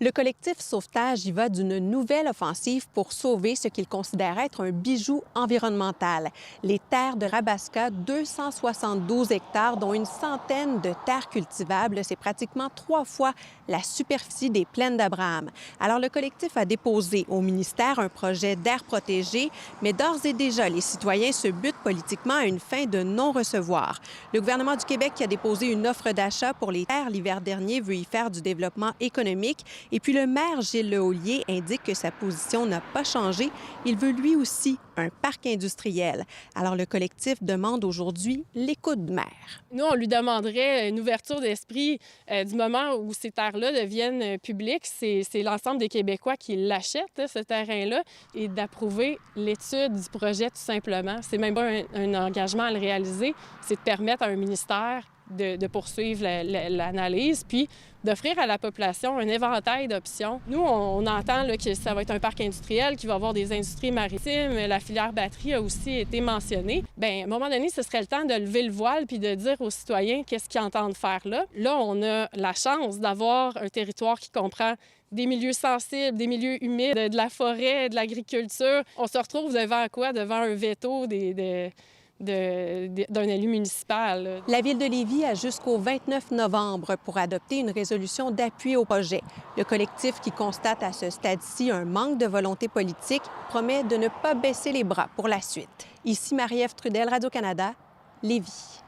Le collectif Sauvetage y va d'une nouvelle offensive pour sauver ce qu'il considère être un bijou environnemental. Les terres de Rabaska, 272 hectares, dont une centaine de terres cultivables. C'est pratiquement 3 fois la superficie des plaines d'Abraham. Alors, le collectif a déposé au ministère un projet d'aire protégée, mais d'ores et déjà, les citoyens se butent politiquement à une fin de non-recevoir. Le gouvernement du Québec qui a déposé une offre d'achat pour les terres l'hiver dernier veut y faire du développement économique. Et puis le maire Gilles Lehaulier indique que sa position n'a pas changé. Il veut lui aussi un parc industriel. Alors le collectif demande aujourd'hui l'écoute du maire. Nous, on lui demanderait une ouverture d'esprit du moment où ces terres-là deviennent publiques. C'est l'ensemble des Québécois qui l'achètent, ce terrain-là, et d'approuver l'étude du projet tout simplement. C'est même pas un engagement à le réaliser, c'est de permettre à un ministère de poursuivre l'analyse, puis d'offrir à la population un éventail d'options. Nous, on entend là, que ça va être un parc industriel qui va avoir des industries maritimes. La filière batterie a aussi été mentionnée. Bien, à un moment donné, ce serait le temps de lever le voile puis de dire aux citoyens qu'est-ce qu'ils entendent faire là. Là, on a la chance d'avoir un territoire qui comprend des milieux sensibles, des milieux humides, de la forêt, de l'agriculture. On se retrouve devant quoi? Devant un veto d'un élu municipal. La Ville de Lévis a jusqu'au 29 novembre pour adopter une résolution d'appui au projet. Le collectif, qui constate à ce stade-ci un manque de volonté politique, promet de ne pas baisser les bras pour la suite. Ici Marie-Ève Trudel, Radio-Canada, Lévis.